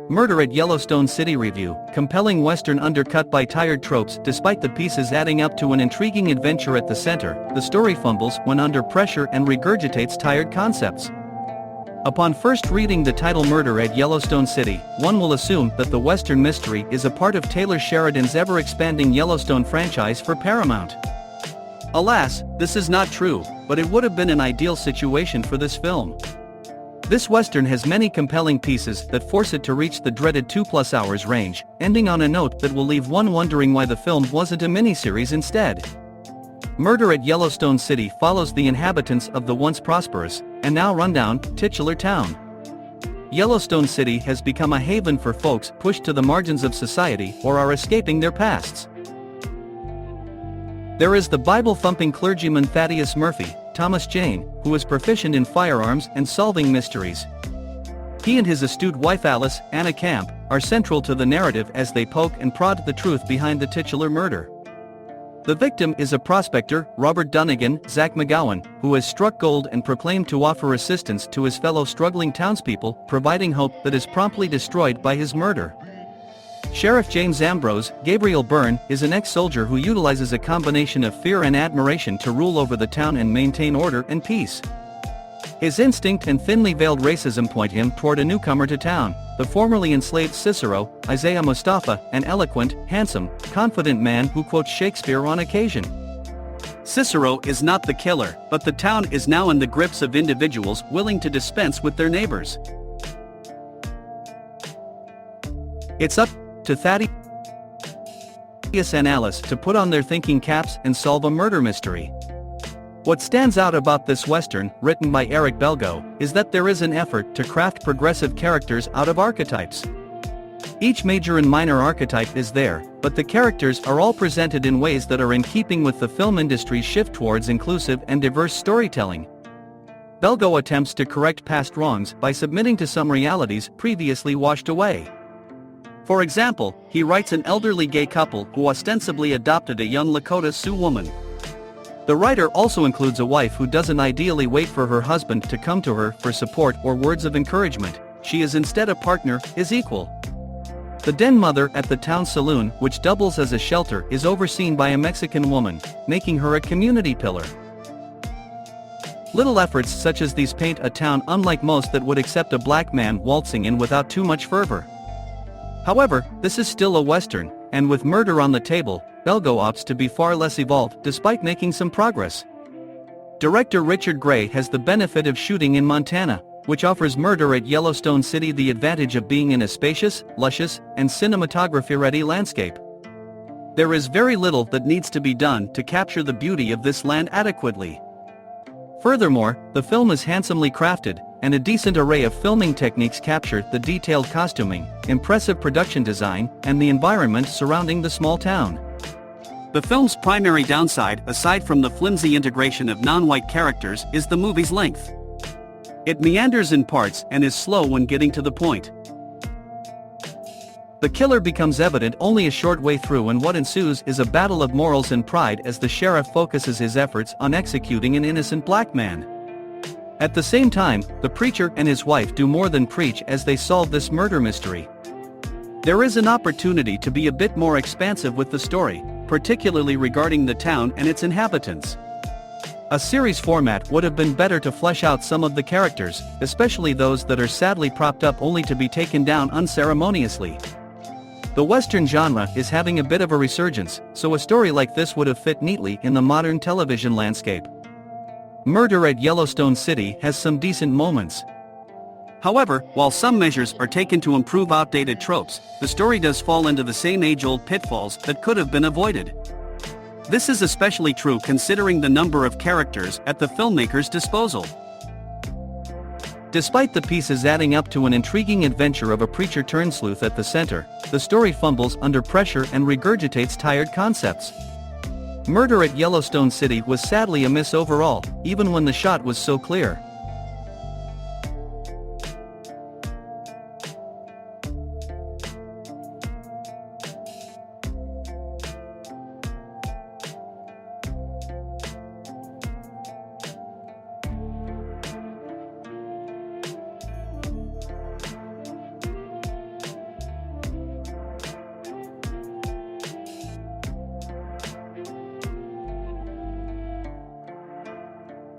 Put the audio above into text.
Murder at Yellowstone City review, compelling western undercut by tired tropes. Despite the pieces adding up to an intriguing adventure at the center, the story fumbles when under pressure and regurgitates tired concepts. Upon first reading the title Murder at Yellowstone City, one will assume that the western mystery is a part of Taylor Sheridan's ever-expanding Yellowstone franchise for Paramount. Alas, this is not true, but it would have been an ideal situation for this film. This western has many compelling pieces that force it to reach the dreaded 2+ hours range, ending on a note that will leave one wondering why the film wasn't a miniseries instead. Murder at Yellowstone City follows the inhabitants of the once prosperous, and now rundown, titular town. Yellowstone City has become a haven for folks pushed to the margins of society or are escaping their pasts. There is the bible-thumping clergyman Thaddeus Murphy, Thomas Jane, who is proficient in firearms and solving mysteries. He and his astute wife Alice, Anna Camp, are central to the narrative as they poke and prod the truth behind the titular murder. The victim is a prospector, Robert Dunnigan, Zach McGowan, who has struck gold and proclaimed to offer assistance to his fellow struggling townspeople, providing hope that is promptly destroyed by his murder. Sheriff James Ambrose, Gabriel Byrne, is an ex-soldier who utilizes a combination of fear and admiration to rule over the town and maintain order and peace. His instinct and thinly veiled racism point him toward a newcomer to town, the formerly enslaved Cicero, Isaiah Mustafa, an eloquent, handsome, confident man who quotes Shakespeare on occasion. Cicero is not the killer, but the town is now in the grips of individuals willing to dispense with their neighbors. It's up to Thaddeus and Alice to put on their thinking caps and solve a murder mystery. What stands out about this western, written by Eric Belgo, is that there is an effort to craft progressive characters out of archetypes. Each major and minor archetype is there, but the characters are all presented in ways that are in keeping with the film industry's shift towards inclusive and diverse storytelling. Belgo attempts to correct past wrongs by submitting to some realities previously washed away. For example, he writes an elderly gay couple who ostensibly adopted a young Lakota Sioux woman. The writer also includes a wife who doesn't ideally wait for her husband to come to her for support or words of encouragement. She is instead a partner, his equal. The den mother at the town saloon, which doubles as a shelter, is overseen by a Mexican woman, making her a community pillar. Little efforts such as these paint a town unlike most that would accept a black man waltzing in without too much fervor. However, this is still a western, and with murder on the table, Belgo opts to be far less evolved despite making some progress. Director Richard Gray has the benefit of shooting in Montana, which offers Murder at Yellowstone City the advantage of being in a spacious, luscious, and cinematography-ready landscape. There is very little that needs to be done to capture the beauty of this land adequately. Furthermore, the film is handsomely crafted, and a decent array of filming techniques capture the detailed costuming, impressive production design, and the environment surrounding the small town. The film's primary downside, aside from the flimsy integration of non-white characters, is the movie's length. It meanders in parts and is slow when getting to the point. The killer becomes evident only a short way through, and what ensues is a battle of morals and pride as the sheriff focuses his efforts on executing an innocent black man. At the same time, the preacher and his wife do more than preach as they solve this murder mystery. There is an opportunity to be a bit more expansive with the story, particularly regarding the town and its inhabitants. A series format would have been better to flesh out some of the characters, especially those that are sadly propped up only to be taken down unceremoniously. The Western genre is having a bit of a resurgence, so a story like this would have fit neatly in the modern television landscape. Murder at Yellowstone City has some decent moments. However, while some measures are taken to improve outdated tropes, the story does fall into the same age-old pitfalls that could have been avoided. This is especially true considering the number of characters at the filmmaker's disposal. Despite the pieces adding up to an intriguing adventure of a preacher-turned-sleuth at the center, the story fumbles under pressure and regurgitates tired concepts. Murder at Yellowstone City was sadly a miss overall, even when the shot was so clear.